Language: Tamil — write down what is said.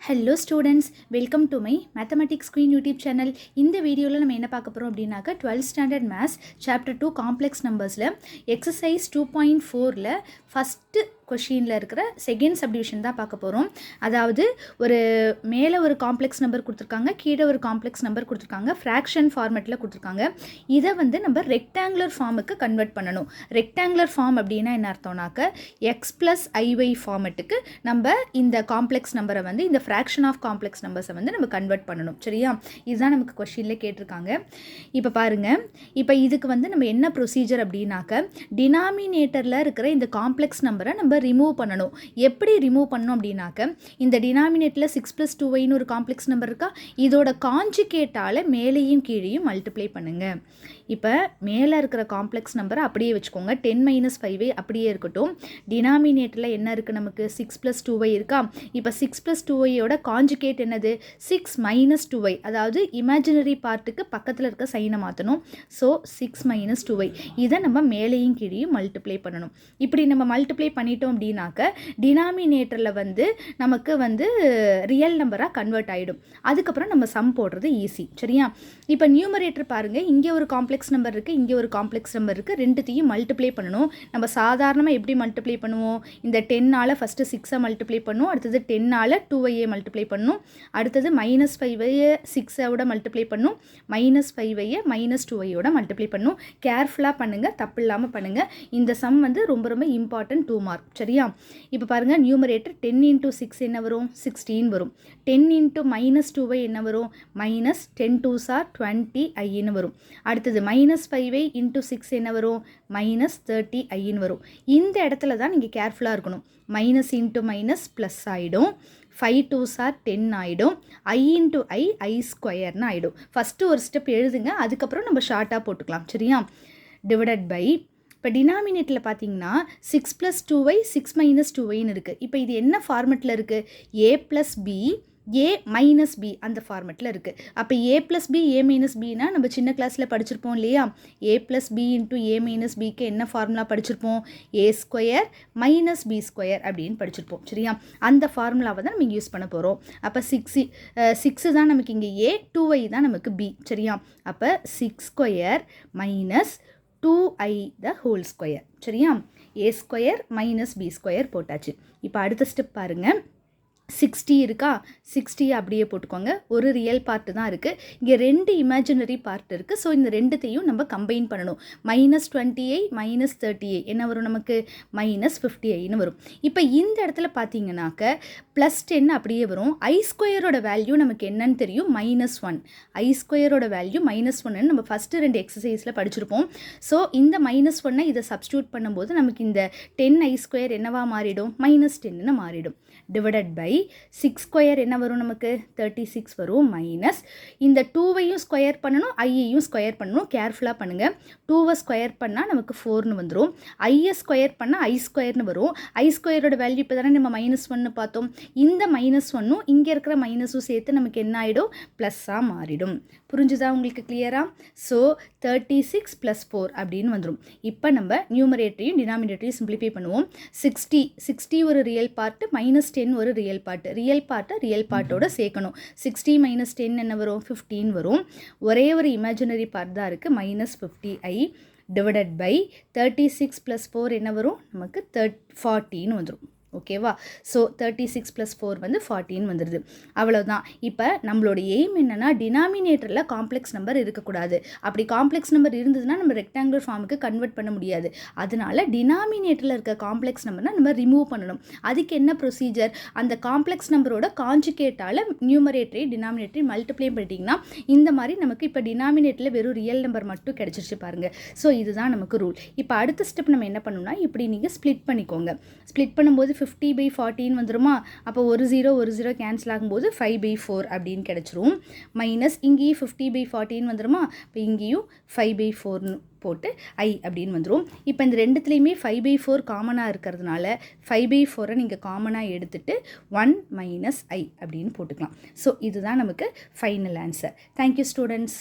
Hello students, welcome to my mathematics queen YouTube channel. இந்த வீடியோவில் நம்ம என்ன பார்க்க போகிறோம் அப்படின்னாக்கா 12th standard maths chapter 2 complex நம்பர்ஸில் எக்ஸசைஸ் 2.4ல் ஃபஸ்ட்டு கொஷினில் இருக்கிற செகண்ட் சப்டிவிஷன் தான் பார்க்க போகிறோம். அதாவது ஒரு மேலே ஒரு காம்ப்ளெக்ஸ் நம்பர் கொடுத்துருக்காங்க, கீழே ஒரு காம்ப்ளெக்ஸ் நம்பர் கொடுத்துருக்காங்க, ஃப்ராக்ஷன் ஃபார்மெட்டில் கொடுத்துருக்காங்க. இதை நம்ம ரெக்டாங்குலர் ஃபார்முக்கு கன்வெர்ட் பண்ணணும். ரெக்டாங்குலர் ஃபார்ம் அப்படின்னா என்ன அர்த்தம்னாக்க எக்ஸ் ப்ளஸ் ஐஒய் ஃபார்மெட்டுக்கு நம்ம இந்த காம்ப்ளெக்ஸ் நம்பரை இந்த ஃப்ராக்ஷன் ஆஃப் காம்ப்ளெக்ஸ் நம்பர்ஸை நம்ம கன்வெர்ட் பண்ணணும். சரியா? இதுதான் நமக்கு கொஷினில் கேட்டிருக்காங்க. இப்போ பாருங்கள், இப்போ இதுக்கு நம்ம என்ன ப்ரொசீஜர் அப்படின்னாக்க டினாமினேட்டரில் இருக்கிற இந்த காம்ப்ளெக்ஸ் நம்பரை நம்ம ரிமூவ் பண்ணணும். எப்படி ரிமூவ் பண்ணணும் அப்படின்னாக்க இந்த டினாமினேட்டரில் 6 + 2y ஒரு காம்ப்ளெக்ஸ் நம்பர் இருக்கா, இதோட காஞ்சுகேட்டால் மேலேயும் கீழேயும் மல்டிப்ளை பண்ணுங்கள். இப்போ மேலே இருக்கிற காம்ப்ளெக்ஸ் நம்பரை அப்படியே வச்சுக்கோங்க, 10 - 5y அப்படியே இருக்கட்டும். டினாமினேட்டரில் என்ன இருக்குது, நமக்கு 6 + 2y இருக்கா. இப்போ 6 + 2yயோட காஞ்சுகேட் என்னது, 6 - 2y. அதாவது இமேஜினரி பார்ட்டுக்கு பக்கத்தில் இருக்க சைனை மாற்றணும். ஸோ 6 - 2y இதை நம்ம மேலேயும் கீழேயும் மல்டிப்ளை பண்ணணும். இப்படி நம்ம மல்டிப்ளை பண்ணிட்டோம் அப்படின்னாக்க டினாமினேட்டரில் நமக்கு ரியல் நம்பராக கன்வெர்ட் ஆகிடும். அதுக்கப்புறம் நம்ம சம் போடுறது ஈஸி. சரியா? இப்போ நியூமரேட்டர் பாருங்கள், இங்கே ஒரு காம்ப்ளெக்ஸ் நம்பர் இருக்குது, இங்கே ஒரு காம்ப்ளெக்ஸ் நம்பர் இருக்குது. ரெண்டுத்தையும் மல்டிப்ளை பண்ணணும். நம்ம சாதாரணமாக எப்படி மல்டிப்ளை பண்ணுவோம், இந்த 10ஆல் ஃபஸ்ட்டு 6ஐ மல்டிப்ளை பண்ணுவோம், அடுத்தது 10ஆல் 2yஐ மல்டிப்ளை பண்ணணும், அடுத்தது -5ஐ 6ஓட மல்டிப்ளை பண்ணணும், -5ஐ -2yயோட மல்டிப்ளை பண்ணணும். கேர்ஃபுல்லாக பண்ணுங்கள், தப்பு இல்லாமல் பண்ணுங்கள். இந்த சம் ரொம்ப ரொம்ப இம்பார்ட்டன்ட், 2 மார்க். சரியா? இப்போ பாருங்கள், நியூமரேட்டர் 10 × 6 என்ன வரும், 16 வரும். 10 × -2y என்ன வரும், -10 × 2s = 20i வரும். அடுத்தது -5y × 6 என்ன வரும், -30i வரும். இந்த இடத்துல தான் நீங்கள் கேர்ஃபுல்லாக இருக்கணும். மைனஸ் இன்ட்டு மைனஸ் ப்ளஸ் ஆகிடும், 5 × 2s = 10 ஆகிடும், i × i² ஆகிடும். ஃபஸ்ட்டு ஒரு ஸ்டெப் எழுதுங்க, அதுக்கப்புறம் நம்ம ஷார்ட்டாக போட்டுக்கலாம். சரியா? டிவைடட் பை, இப்போ டினாமினேட்டில் பார்த்தீங்கன்னா 6 + 2y 6 - 2yன்னு இருக்குது. இப்போ இது என்ன ஃபார்மெட்டில் இருக்குது, a + b a - b அந்த ஃபார்மெட்டில் இருக்குது. அப்போ a + b a - bனா நம்ம சின்ன கிளாஸில் படிச்சிருப்போம் இல்லையா. a + b × a - bக்கு என்ன ஃபார்முலா படிச்சிருப்போம், a² - b² அப்படின்னு படிச்சிருப்போம். சரியா? அந்த ஃபார்முலாவை தான் நம்ம யூஸ் பண்ண போகிறோம். அப்போ 6 தான் நமக்கு இங்கே a, 2y தான் நமக்கு b. சரியா? அப்போ 6² - 2i the whole square. சரியா? a² - b² போட்டாச்சு. இப்போ அடுத்த ஸ்டெப் பாருங்கள், 60 இருக்கா, 60 அப்படியே போட்டுக்கோங்க. ஒரு ரியல் பார்ட்டு தான் இருக்குது, இங்கே 2 இமேஜினரி பார்ட் இருக்குது. ஸோ இந்த ரெண்டுத்தையும் நம்ம கம்பைன் பண்ணணும். -20i -30i என்ன வரும், நமக்கு -50iன்னு வரும். இப்போ இந்த இடத்துல பார்த்தீங்கன்னாக்க +10 அப்படியே வரும். i² வேல்யூ நமக்கு என்னன்னு தெரியும், -1. i² வேல்யூ -1ன்னு நம்ம ஃபஸ்ட்டு 2 எக்ஸசைஸில் படிச்சிருப்போம். ஸோ இந்த -1 இதை சப்ஸ்டியூட் பண்ணும்போது நமக்கு இந்த 10i² என்னவா மாறிடும், -10ன்னு மாறிடும். டிவைடட் பை 6² என்ன வரும், நமக்கு 36 வரும். மைனஸ் இந்த 2வையும் ஸ்கொயர் பண்ணணும், ஐயையும் ஸ்கொயர் பண்ணணும். கேர்ஃபுல்லாக பண்ணுங்கள். 2வை ஸ்கொயர் பண்ணால் நமக்கு 4ன்னு வந்துடும், ஐயை ஸ்கொயர் பண்ணால் i²ன்னு வரும். i² வேல்யூ இப்போ தானே நம்ம -1ன்னு பார்த்தோம். இந்த -1ம் இங்கே இருக்கிற மைனஸும் சேர்த்து நமக்கு என்ன ஆகிடும், ப்ளஸ்ஸாக மாறிடும். புரிஞ்சுதா உங்களுக்கு, கிளியரா? ஸோ 36 + 4 அப்படின்னு வந்துடும். இப்போ நம்ம நியூமரேட்டரையும் டினாமினேட்டரையும் சிம்பிளிஃபை பண்ணுவோம். 60 ஒரு ரியல் பார்ட்டு, -10 ஒரு ரியல் பார்ட்டு. ரியல் பார்ட்டோட சேர்க்கணும். 60 - 10 என்ன வரும், 15 வரும். ஒரே ஒரு இமேஜினரி பார்ட் தான் இருக்குது, -50i டிவைடட் பை 36 + 4 என்ன வரும், நமக்கு 40ன்னு வந்துடும். ஓகேவா? ஸோ 36 + 4 40 வந்துடுது. அவ்வளோதான். இப்போ நம்மளோட எய்ம் என்னென்னா டினாமினேட்டரில் காம்ப்ளெக்ஸ் நம்பர் இருக்கக்கூடாது. அப்படி காம்ப்ளெக்ஸ் நம்பர் இருந்ததுன்னா நம்ம ரெக்டாங்குலர் ஃபார்முக்கு கன்வெர்ட் பண்ண முடியாது. அதனால டினாமினேட்டரில் இருக்க காம்ப்ளெக்ஸ் நம்பர்னால் நம்ம ரிமூவ் பண்ணணும். அதுக்கு என்ன ப்ரொசீஜர், அந்த காம்ப்ளெக்ஸ் நம்பரோட காஞ்சுகேட்டால் நியூமரேட்டரை டினாமினேட்டரை மல்டிப்ளை பண்ணிட்டீங்கன்னா இந்த மாதிரி நமக்கு இப்போ டினாமினேட்டரில் வெறும் ரியல் நம்பர் மட்டும் கிடச்சிருச்சு பாருங்கள். ஸோ இதுதான் நமக்கு ரூல். இப்போ அடுத்த ஸ்டெப் நம்ம என்ன பண்ணணும்னா, இப்படி நீங்கள் ஸ்ப்ளிட் பண்ணிக்கோங்க. ஸ்ப்ளிட் பண்ணும்போது 50/14 வந்துருமா. அப்போ ஒரு 0 கேன்சல் ஆகும்போது 5/4 அப்படின்னு கிடச்சிரும். மைனஸ் இங்கேயும் 50/14 வந்துருமா. இப்போ இங்கேயும் 5/4ன்னு போட்டு i அப்படின்னு வந்துடும். இப்போ இந்த ரெண்டுத்துலேயுமே 5/4 காமனாக இருக்கிறதுனால 5/4 நீங்கள் காமனாக எடுத்துகிட்டு 1 - i அப்படின்னு போட்டுக்கலாம். ஸோ இதுதான் நமக்கு ஃபைனல் ஆன்சர். Thank you students.